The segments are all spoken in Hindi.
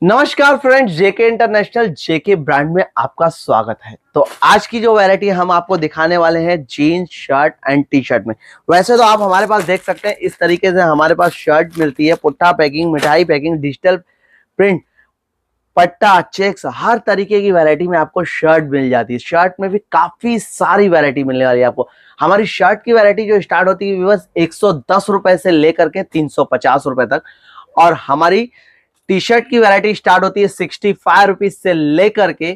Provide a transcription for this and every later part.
नमस्कार फ्रेंड्स, जेके इंटरनेशनल जेके ब्रांड में आपका स्वागत है। तो आज की जो वैरायटी हम आपको दिखाने वाले हैं jeans shirt and T shirt में। वैसे तो आप हमारे पास देख सकते हैं इस तरीके से हमारे पास शर्ट मिलती है, पुट्ठा पैकिंग, मिठाई पैकिंग, डिजिटल प्रिंट, पट्टा, चेक्स, हर तरीके की वैरायटी में आपको शर्ट मिल जाती है। शर्ट में भी काफी सारी वैरायटी मिलने वाली है आपको। हमारी शर्ट की वैरायटी जो स्टार्ट होती है बस 110 रुपए से लेकर के 350 रुपए तक, और हमारी टी शर्ट की वैरायटी स्टार्ट होती है 65 रुपीज से लेकर के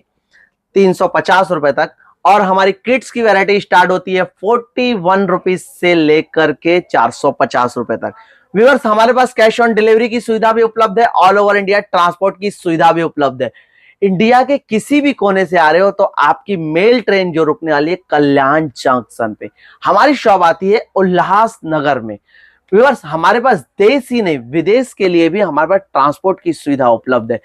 350 रुपए तक, और हमारी किड्स की वैरायटी स्टार्ट होती है 41 रुपीज से लेकर के 450 रुपए तक। व्यूअर्स, हमारे पास कैश ऑन डिलीवरी की सुविधा भी उपलब्ध है, ऑल ओवर इंडिया ट्रांसपोर्ट की सुविधा भी उपलब्ध है। इंडिया के किसी भी कोने से आ रहे हो तो आपकी मेल ट्रेन जो रुकने वाली है कल्याण जंक्शन पे, हमारी शॉप आती है उल्लासनगर में। व्यूअर्स, हमारे पास देश ही नहीं विदेश के लिए भी हमारे पास ट्रांसपोर्ट की सुविधा उपलब्ध है।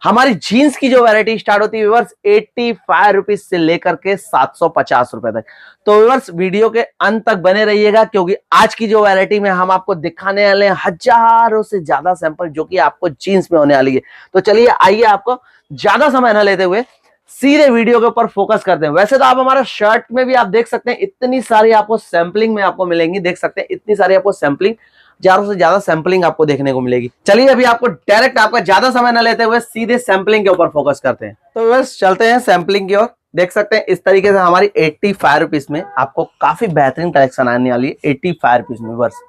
हमारी जीन्स की जो वैरायटी स्टार्ट होती है व्यूअर्स 85 रुपीज से लेकर के 750 रुपए तक। तो व्यूअर्स, वीडियो के अंत तक बने रहिएगा, क्योंकि आज की जो वैरायटी में हम आपको दिखाने वाले हैं हजारों से ज्यादा सैंपल जो कि आपको जीन्स में होने वाली है। तो चलिए आइए, आपको ज्यादा समय न लेते हुए सीधे वीडियो के ऊपर फोकस करते हैं। वैसे तो आप हमारा शर्ट में भी आप देख सकते हैं इतनी सारी आपको सैंपलिंग में आपको मिलेंगी, देख सकते हैं इतनी सारी आपको सैंपलिंग, हजारों से ज्यादा सैंपलिंग आपको देखने को मिलेगी। चलिए अभी आपको डायरेक्ट आपका ज्यादा समय न लेते हुए सीधे सैंपलिंग के ऊपर फोकस करते हैं। तो बस चलते हैं सैंपलिंग की ओर। देख सकते हैं इस तरीके से हमारी 85 रुपीज में आपको काफी बेहतरीन कलेक्शन आने वाली है। 85 रुपीज में बस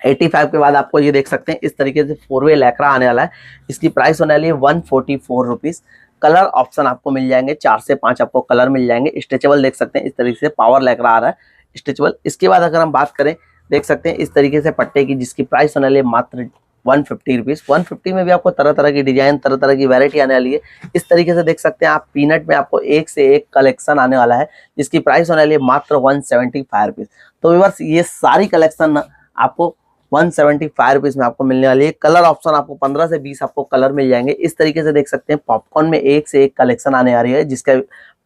85 के बाद आपको ये देख सकते हैं इस तरीके से 4-वे लैक्रा आने वाला है। इसकी प्राइस होने वाली है 144 रुपीज। कलर ऑप्शन आपको मिल जाएंगे, 4 से 5 आपको कलर मिल जाएंगे। स्ट्रेचेबल देख सकते हैं इस तरीके से पावर लैक्रा आ रहा है स्ट्रेचेबल। इसके बाद अगर हम बात करें, देख सकते हैं इस तरीके से पट्टे की, जिसकी प्राइस होने वाली है मात्र 150 रुपीज। 150 में भी आपको तरह तरह की डिजाइन, तरह तरह की वैरायटी आने वाली है। इस तरीके से देख सकते हैं आप पीनट में आपको एक से एक कलेक्शन आने वाला है, जिसकी प्राइस होने वाली है मात्र 175 रुपीज। तो व्यूअर्स, ये सारी कलेक्शन आपको 175 रुपीज में आपको मिलने वाली है। कलर ऑप्शन आपको 15 से 20 आपको कलर मिल जाएंगे। इस तरीके से देख सकते हैं पॉपकॉर्न में एक से एक कलेक्शन आने आ रही है, जिसका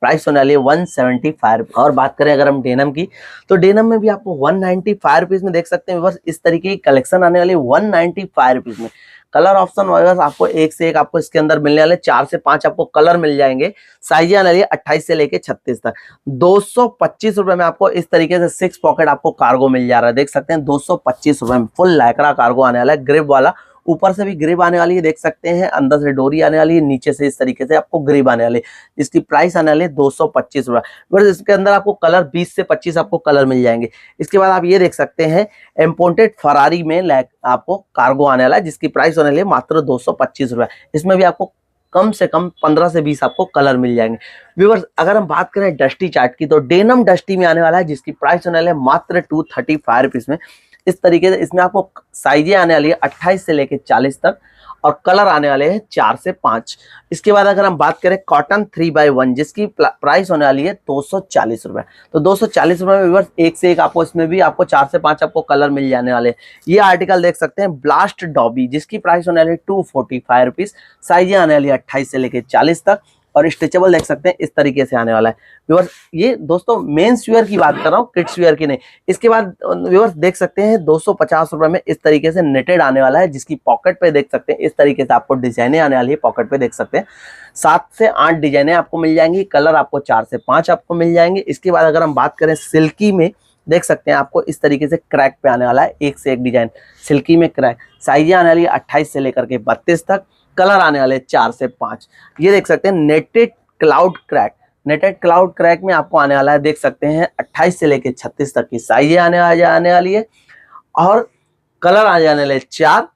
प्राइस होने वाली है 175। और बात करें अगर हम डेनम की, तो डेनम में भी आपको 195 रुपीज में देख सकते हैं। बस इस तरीके की कलेक्शन आने वाली है 195 रुपीज में। कलर ऑप्शन वगैरह आपको एक से एक आपको इसके अंदर मिलने वाले, 4 से 5 आपको कलर मिल जाएंगे। साइज आने वाली है 28 से लेके 36 तक। 225 रुपए में आपको इस तरीके से 6 पॉकेट आपको कार्गो मिल जा रहा है। देख सकते हैं 225 रुपए में फुल लैक्रा कार्गो आने वाला है, ग्रिप वाला। ऊपर से भी ग्रिप आने वाली है, देख सकते हैं अंदर से डोरी आने वाली है, नीचे से इस तरीके से आपको ग्रिप आने वाली है, जिसकी प्राइस आने वाली है 225 रुपए। इसके अंदर आपको कलर 20 से 25 आपको कलर मिल जाएंगे। इसके बाद आप ये देख सकते हैं इम्पोर्टेड फरारी में आपको कार्गो आने वाला है, जिसकी प्राइस होने वाली है मात्र 225 रुपए। इसमें भी आपको कम से कम 15 से 20 आपको कलर मिल जाएंगे। व्यूअर्स, अगर हम बात करें डस्टी चार्ट की, तो डेनम डस्टी में आने वाला है, जिसकी प्राइस होने वाली है मात्र 235 रुपीज में। इस तरीके से इसमें आपको साइजें आने वाली है 28 से लेके 40 तक, और कलर आने वाले हैं 4 से 5। इसके बाद अगर हम बात करें कॉटन 3x1, जिसकी प्राइस होने वाली है 240 रुपए। तो 240 रुपए में व्यूअर्स एक से एक आपको इसमें भी आपको 4 से 5 आपको कलर मिल जाने वाले हैं। ये आर्टिकल देख सकते हैं ब्लास्ट डॉबी, जिसकी प्राइस होने वाली है 245 रुपीज। साइजें आने वाली है 28 से लेके 40 तक, और स्ट्रेचेबल देख सकते हैं इस तरीके से आने वाला है। व्यूअर्स, ये दोस्तों मेंस वेयर की बात कर रहा हूँ, किड्स वेयर की नहीं। इसके बाद व्यूअर्स देख सकते हैं 250 रुपए में इस तरीके से नेटेड आने वाला है, जिसकी पॉकेट पे देख सकते हैं इस तरीके से आपको डिजाइने आने वाली है। पॉकेट पे देख सकते हैं 7 से 8 डिजाइने आपको मिल जाएंगी। कलर आपको 4 से 5 आपको मिल जाएंगे। इसके बाद अगर हम बात करें सिल्की में, देख सकते हैं आपको इस तरीके से क्रैक पे आने वाला है, एक से एक डिजाइन सिल्की में क्रैक। साइजें आने वाली है 28 से लेकर के 32 तक। कलर आने वाले 4 से 5। ये देख सकते हैं नेटेड क्लाउड क्रैक। नेटेड क्लाउड क्रैक में आपको आने वाला है, देख सकते हैं 28 से लेके 36 तक की साइजें आने वाली है, और कलर आ जाने वाले 4,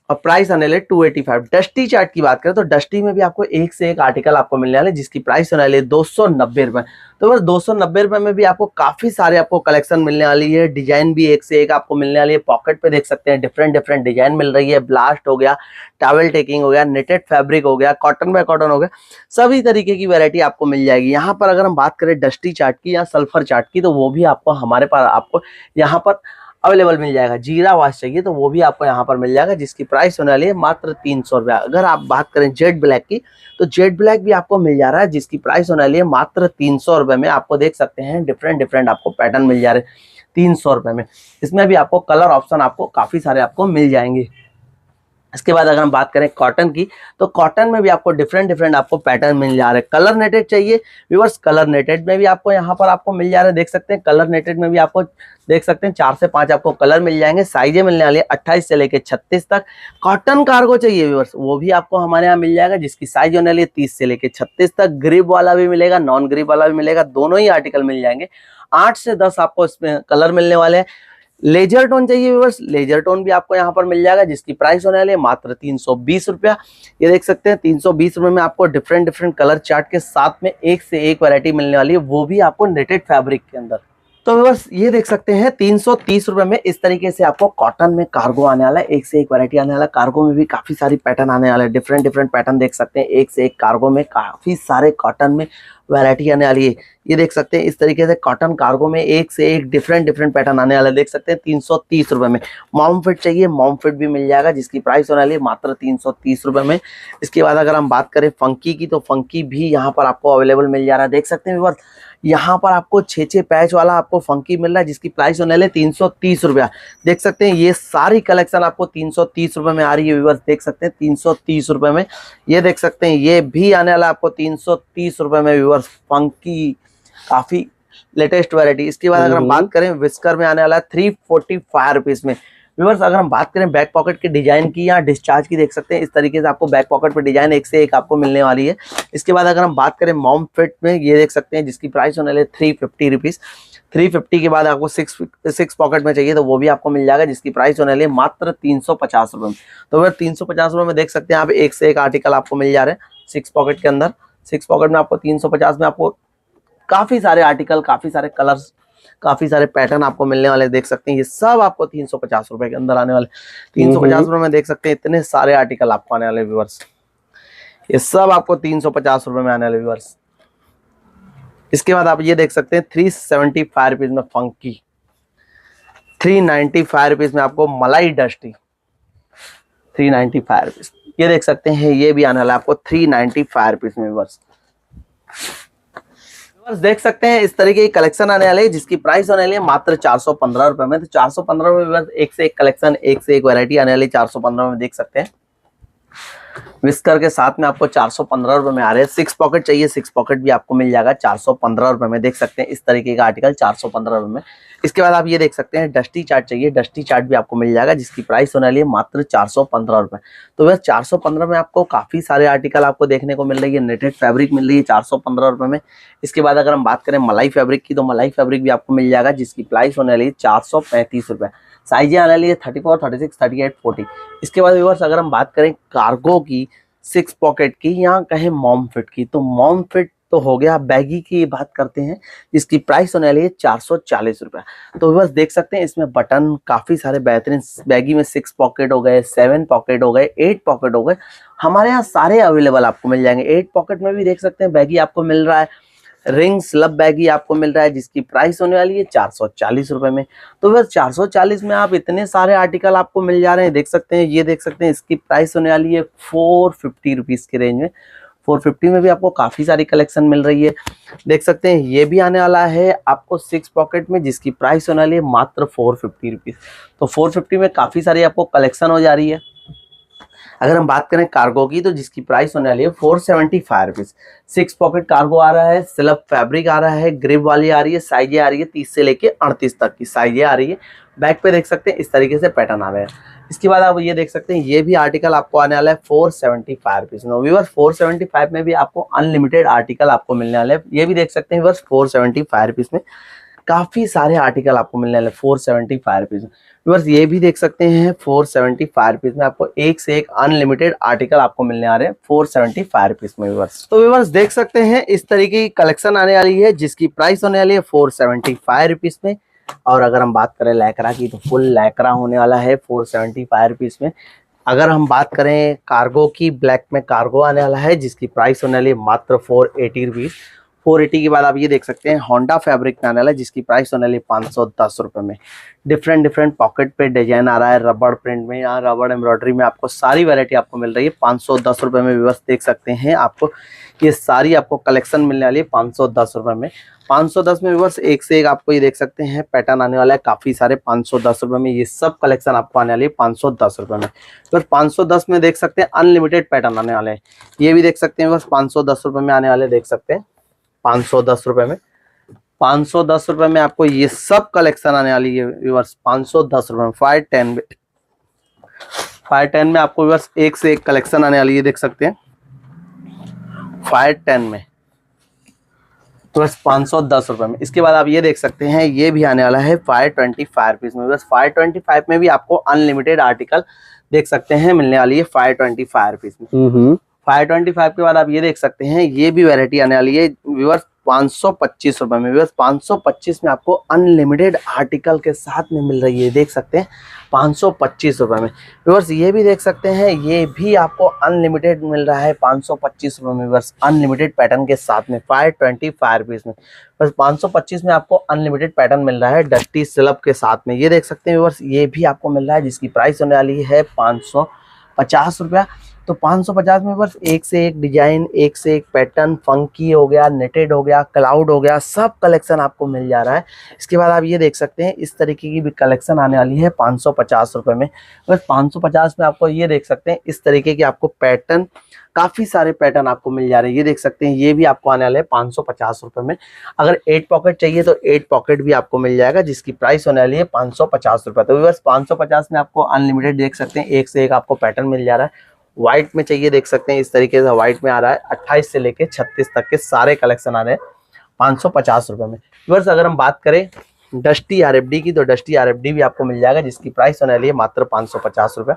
और प्राइस आने वाले 285। डस्टी चार्ट की बात करें तो डस्टी में भी आपको एक से एक आर्टिकल आपको मिलने वाले, जिसकी प्राइस होने वाली है 290 रुपए। तो बस 290 रुपए में भी आपको काफी सारे आपको कलेक्शन मिलने वाली है। डिजाइन भी एक से एक आपको मिलने वाली है। पॉकेट पे देख सकते हैं डिफरेंट डिफरेंट डिजाइन मिल रही है। ब्लास्ट हो गया, टॉवेल टेकिंग हो गया, नेटेड फैब्रिक हो गया, कॉटन बाय कॉटन हो गया, सभी तरीके की वैरायटी आपको मिल जाएगी। यहाँ पर अगर हम बात करें डस्टी चार्ट की या सल्फर चार्ट की, तो वो भी आपको हमारे पास आपको यहाँ पर अवेलेबल मिल जाएगा। जीरा वाश चाहिए तो वो भी आपको यहाँ पर मिल जाएगा, जिसकी प्राइस होने वाली है मात्र 300 रुपया। अगर आप बात करें जेड ब्लैक की, तो जेड ब्लैक भी आपको मिल जा रहा है, जिसकी प्राइस होने वाली है मात्र 300 रुपए में। आपको देख सकते हैं डिफरेंट डिफरेंट आपको पैटर्न मिल जा रहे हैं 300 रुपए में। इसमें भी आपको कलर ऑप्शन आपको काफी सारे आपको मिल जाएंगे। इसके बाद अगर हम बात करें कॉटन की, तो कॉटन में भी आपको डिफरेंट आपको पैटर्न मिल जा रहे हैं। कलर नेटेड चाहिए व्यूअर्स, कलर नेटेड में भी आपको यहाँ पर आपको मिल जा रहे हैं, देख सकते हैं। कलर नेटेड में भी आपको देख सकते हैं 4 से 5 आपको कलर मिल जाएंगे। साइजें मिलने वाली है 28 से लेके 36 तक। कॉटन कार्गो चाहिए व्यूअर्स, वो भी आपको हमारे यहाँ मिल जाएगा, जिसकी साइज होने वाली है 30 से लेके 36 तक। ग्रिप वाला भी मिलेगा, नॉन ग्रिप वाला भी मिलेगा, दोनों ही आर्टिकल मिल जाएंगे। 8 से 10 आपको इसमें कलर मिलने वाले हैं। लेजर टोन चाहिए व्यूअर्स, लेजर टोन भी आपको यहाँ पर मिल जाएगा, जिसकी प्राइस होने वाली है मात्र 320 रुपया। ये देख सकते हैं 320 रुपये में आपको डिफरेंट कलर चार्ट के साथ में एक से एक वैरायटी मिलने वाली है, वो भी आपको नेटेड फैब्रिक के अंदर। तो व्यूअर्स ये देख सकते हैं 330 रुपये में इस तरीके से आपको कॉटन में कार्गो आने वाला है, एक से एक वैरायटी आने वाला है। कार्गो में भी काफी सारी पैटर्न आने वाले हैं, डिफरेंट पैटर्न देख सकते हैं। एक से एक कार्गो में काफी सारे कॉटन में वैरायटी आने वाली है। ये देख सकते हैं इस तरीके से कॉटन कार्गो में एक से एक डिफरेंट पैटर्न आने वाला है, देख सकते हैं 330 रुपये में। मॉम फिट चाहिए, मॉम फिट भी मिल जाएगा, जिसकी प्राइस होने वाली है मात्र 330 रुपये में। इसके बाद अगर हम बात करें फंकी की, तो फंकी भी यहाँ पर आपको अवेलेबल मिल जा रहा है, देख सकते हैं व्यूअर्स। यहाँ पर आपको 6 पैच वाला आपको फंकी मिल रहा है, जिसकी प्राइस होने वाली है 330 रुपया। देख सकते हैं ये सारी कलेक्शन आपको 330 रुपये में आ रही है व्यूअर्स, देख सकते हैं 330 रुपये में। ये देख सकते हैं ये भी आने वाला आपको 330 रुपये में व्यूअर्स, फंकी काफी लेटेस्ट वैरायटी। इसके बाद अगर हम बात करें विस्कर में आने वाला है 345 रुपीज में व्यूअर्स। अगर हम बात करें बैक पॉकेट के डिजाइन की या डिस्चार्ज की, देख सकते हैं इस तरीके से आपको बैक पॉकेट पे डिजाइन एक से एक आपको मिलने वाली है। इसके बाद अगर हम बात करें मॉम फिट में, ये देख सकते हैं जिसकी प्राइस होने वाली है 350 रुपीज। 350 के बाद आपको सिक्स पॉकेट में चाहिए तो वो भी आपको मिल जाएगा, जिसकी प्राइस होने वाली है मात्र 350 रुपये में। तो फिर 350 रुपये में देख सकते हैं आप एक से एक आर्टिकल आपको मिल जा रहे हैं 6 पॉकेट के अंदर। 6 पॉकेट में आपको 350 में आपको काफी सारे आर्टिकल, काफी सारे कलर्स, काफी सारे पैटर्न आपको मिलने वाले, देख सकते हैं ये सब आपको 350 रुपए के अंदर आने वाले। 350 रुपए में देख सकते हैं इतने सारे आर्टिकल आपको आने वाले व्यूअर्स, ये सब आपको 350 रुपए में आने वाले व्यूअर्स। इसके बाद आप ये देख सकते हैं 375 रुपीज में फंकी, 395 रुपीज में आपको मलाई डस्टी, 395 रुपीज। ये देख सकते हैं ये भी आने वाला है आपको 395 रुपीज में व्यूअर्स। देख सकते हैं इस तरीके की कलेक्शन आने वाली है, जिसकी प्राइस होने वाली है मात्र 415 रुपए में। तो 415 रुपए में एक से एक कलेक्शन, एक से एक वैरायटी आने वाली 415 में, देख सकते हैं। विस्कर के साथ में आपको 415 रुपए में आ रहे हैं। 6 पॉकेट चाहिए, 6 पॉकेट भी आपको मिल जाएगा 415 रुपए में, देख सकते हैं इस तरीके का आर्टिकल 415 रुपए में। इसके बाद आप ये देख सकते हैं डस्टी चार्ट चाहिए, डस्टी चार्ट भी आपको मिल जाएगा, जिसकी प्राइस होने वाली है मात्र 415 रुपए। तो वह 415 में आपको काफी सारे आर्टिकल आपको देखने को मिल रही है, नेटेड फैब्रिक मिल रही है 415 रुपए में। इसके बाद अगर हम बात करें मलाई फैब्रिक की, तो मलाई फैब्रिक भी आपको मिल जाएगा, जिसकी प्राइस होने वाली है 435 रुपए। साइजें आने वाली है 34, 36, 38, 40। इसके बाद व्यूअर्स अगर हम बात करें कार्गो की, 6 पॉकेट की, यहाँ कहें मॉम फिट की, तो मॉम फिट तो हो गया। बैगी की बात करते हैं, जिसकी प्राइस होने वाली है 440 रुपया। तो बस देख सकते हैं इसमें बटन काफी सारे बेहतरीन, बैगी में 6 पॉकेट हो गए, 7 पॉकेट हो गए, 8 पॉकेट हो गए, हमारे यहाँ सारे अवेलेबल आपको मिल जाएंगे। 8 पॉकेट में भी देख सकते हैं बैगी आपको मिल रहा है, रिंग स्लब बैगी आपको मिल रहा है, जिसकी प्राइस होने वाली है 440 रुपए में। तो बस 440 में आप इतने सारे आर्टिकल आपको मिल जा रहे हैं, देख सकते हैं। ये देख सकते हैं इसकी प्राइस होने वाली है 450 रुपीज की रेंज में। 450 में भी आपको काफी सारी कलेक्शन मिल रही है, देख सकते हैं। ये भी आने वाला है आपको 6 पॉकेट में, जिसकी प्राइस होने वाली है मात्र 450 रुपीज। तो 450 में काफी सारी आपको कलेक्शन हो जा रही है। अगर हम बात करें कार्गो की, तो जिसकी प्राइस होने वाली है 475 रुपीज। 6 पॉकेट कार्गो आ रहा है, स्लब फैब्रिक आ रहा है, ग्रिप वाली आ रही है, साइजें आ रही है 30 से लेके 38 तक की साइजें आ रही है। बैक पे देख सकते हैं इस तरीके से पैटर्न आ रहे हैं। इसके बाद आप ये देख सकते हैं ये भी आर्टिकल आपको आने वाला है 475 रुपीज में। व्यूअर्स 475 में भी आपको अनलिमिटेड आर्टिकल आपको मिलने वाले हैं। ये भी देख सकते हैं व्यूअर्स 475 रुपीज में काफी सारे आर्टिकल आपको मिलने वाले 475 रुपीज में। व्यूअर्स ये भी देख सकते हैं 475 रुपीज में आपको एक से एक अनलिमिटेड आर्टिकल आपको मिलने आ रहे हैं 475 रुपीज में व्यूअर्स। तो व्यूअर्स देख सकते हैं इस तरीके की कलेक्शन आने वाली है, जिसकी प्राइस होने वाली है 475 रुपीज में। और अगर हम बात करें लैक्रा की, तो फुल लैक्रा होने वाला है 475 रुपीज में। अगर हम बात करें कार्गो की, ब्लैक में कार्गो आने वाला है, जिसकी प्राइस होने वाली है मात्र 480 रुपीज। 480 के बाद आप ये देख सकते हैं होंडा फैब्रिक में आने वाला है, जिसकी प्राइस होने वाली है 510 रुपए में। डिफरेंट पॉकेट पे डिजाइन आ रहा है, रबड़ प्रिंट में या रबड़ एम्ब्रॉयडरी में आपको सारी वैरायटी आपको मिल रही है 510 रुपए में। व्यूअर्स देख सकते हैं आपको ये सारी आपको कलेक्शन मिलने वाली है 510 रुपए में। 510 में व्यूअर्स एक से एक आपको ये देख सकते हैं पैटर्न आने वाला है काफी सारे 510 रुपए में। ये सब कलेक्शन आपको आने वाली है 510 रुपए में। बस 510 में देख सकते हैं अनलिमिटेड पैटर्न आने वाले हैं, ये भी देख सकते हैं बस 510 रुपए में आने वाले देख सकते हैं 510 रुपए में। 510 रुपए में आपको ये सब कलेक्शन आने वाली है व्यूअर्स 510 रुपए में। 510 में आपको व्यूअर्स एक से एक कलेक्शन आने वाली है देख सकते हैं 510 में, तो बस 510 रुपए में। इसके बाद आप ये देख सकते हैं ये भी आने वाला है 525 रुपीज में। बस 525 में भी आपको अनलिमिटेड आर्टिकल देख सकते हैं मिलने वाली है 525 रुपीज में। 525 के बाद आप ये देख सकते हैं ये भी वैरायटी आने वाली है व्यूअर्स 525 रुपए में। व्यूअर्स 525 में आपको अनलिमिटेड आर्टिकल के साथ में मिल रही है देख सकते हैं 525 रुपए में। व्यूअर्स ये भी देख सकते हैं ये भी आपको अनलिमिटेड मिल रहा है 525 रुपए में। व्यूअर्स अनलिमिटेड पैटर्न के साथ में 525 रुपीज में। बस 525 में आपको अनलिमिटेड पैटर्न मिल रहा है डस्टी स्लब के साथ में, ये देख सकते हैं व्यूअर्स ये भी आपको मिल रहा है, जिसकी प्राइस होने वाली है 550 रुपया। तो 550 में बस एक से एक डिजाइन, एक से एक पैटर्न, फंकी हो गया, नेटेड हो गया, क्लाउड हो गया, सब कलेक्शन आपको मिल जा रहा है। इसके बाद आप ये देख सकते हैं इस तरीके की भी कलेक्शन आने वाली है 550 रुपए में। बस 550 में आपको ये देख सकते हैं इस तरीके की आपको पैटर्न, काफी सारे पैटर्न आपको मिल जा रहे हैं। ये देख सकते हैं ये भी आपको आने वाले हैं 550 रुपए में। अगर 8 पॉकेट चाहिए तो 8 पॉकेट भी आपको मिल जाएगा, जिसकी प्राइस होने वाली है 550 रुपए। तो बस 550 में आपको अनलिमिटेड देख सकते हैं एक से एक आपको पैटर्न मिल जा रहा है। व्हाइट में चाहिए देख सकते हैं इस तरीके से व्हाइट में आ रहा है 28 से लेके 36 तक के सारे कलेक्शन आ रहे हैं 550 रुपए में। व्यूअर्स अगर हम बात करें डस्टी आरएफडी की, तो डस्टी आरएफडी भी आपको मिल जाएगा, जिसकी प्राइस होने वाली है मात्र 550 रुपए।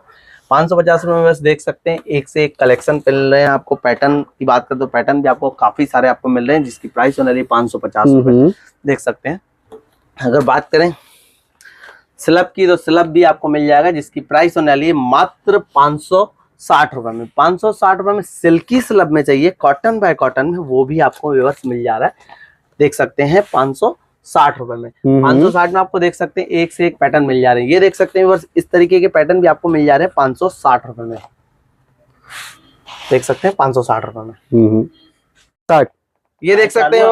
550 रुपए में बस देख सकते हैं एक से एक कलेक्शन मिल रहे हैं आपको। पैटर्न की बात करें तो पैटर्न भी आपको काफी सारे आपको मिल रहे हैं, जिसकी प्राइस होने वाली है 550 रुपए देख सकते हैं। अगर बात करें स्लब की, तो स्लब भी आपको मिल जाएगा, जिसकी प्राइस होने वाली है मात्र 560 रुपए में। 560 रुपए में सिल्की स्लब में चाहिए कॉटन बाय कॉटन में, वो भी आपको व्यूअर्स मिल जा रहा है देख सकते हैं 560 रुपए में। 560 में आपको देख सकते हैं एक से एक पैटर्न मिल जा रहे हैं। ये देख सकते हैं व्यूअर्स इस तरीके के पैटर्न भी आपको मिल जा रहे हैं 560 रुपए में देख सकते हैं 560 रुपए में। ये देख सकते हैं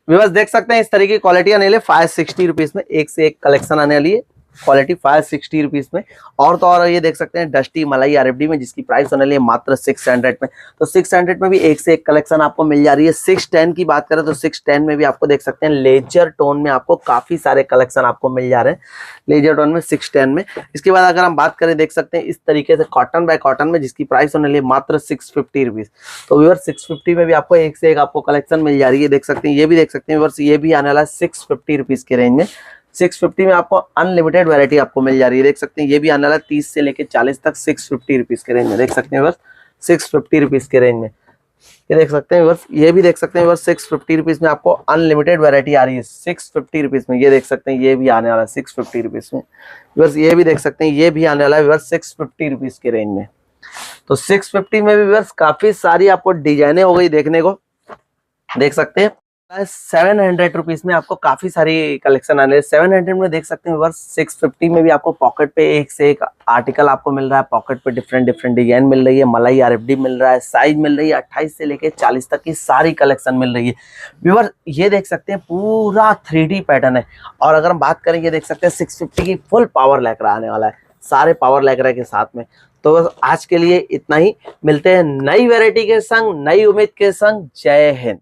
व्यूअर्स देख सकते हैं इस तरीके की क्वालिटी आने वाली है 560 रुपीज में। एक से एक कलेक्शन आने वाली है क्वालिटी 560 रुपीज में। और तो और ये देख सकते हैं डस्टी मलाई आरएफडी में, जिसकी प्राइस होने वाली है मात्र 600 में। तो 600 में भी एक से एक कलेक्शन आपको मिल जा रही है। 610 की बात करें तो 610 में भी आपको देख सकते हैं लेजर टोन में आपको काफी सारे कलेक्शन आपको मिल जा रहे हैं लेजर टोन में 610 में। इसके बाद अगर हम बात करें देख सकते हैं इस तरीके से कॉटन बाय कॉटन में, जिसकी प्राइस होने वाली है मात्र 650 रुपीज। तो व्यूअर्स 650 में भी आपको एक से एक आपको कलेक्शन मिल जा रही है देख सकते हैं। ये भी देख सकते हैं व्यूअर्स ये भी आने वाला है 650 रुपीज के रेंज में। 650 में आपको अनलिमिटेड वैरायटी आपको मिल जा रही है देख सकते हैं। ये भी आने वाला 30 से लेके 40 तक 650 रुपीज के रेंज में देख सकते हैं बस 650 रुपीज के रेंज में। ये देख सकते हैं बस ये भी देख सकते हैं बस 650 रुपीज में आपको अनलिमिटेड वैरायटी आ रही है 650 रुपीज में। ये देख सकते हैं ये भी आने वाला है 650 रुपीज में। बस ये भी देख सकते हैं ये भी आने वाला है बस 650 रुपीज के रेंज में। तो 650 में भी बस काफी सारी आपको डिजाइने हो गई देखने को देख सकते हैं। 700 रुपीज में आपको काफी सारी कलेक्शन आने 700 में देख सकते हैं वर्ष 650 में भी आपको पॉकेट पे एक से एक आर्टिकल आपको मिल रहा है। पॉकेट पे डिफरेंट डिजाइन मिल रही है, मलाई आरएफडी मिल रहा है, साइज मिल रही है 28 से लेके 40 तक की सारी कलेक्शन मिल रही है। व्यूअर ये देख सकते हैं पूरा 3D पैटर्न है। और अगर हम बात करें ये देख सकते हैं 650 की फुल पावर लैकरा आने वाला है, सारे पावर लैकरा के साथ में। तो बस आज के लिए इतना ही, मिलते हैं नई वैरायटी के संग, नई उम्मीद के संग। जय हिंद।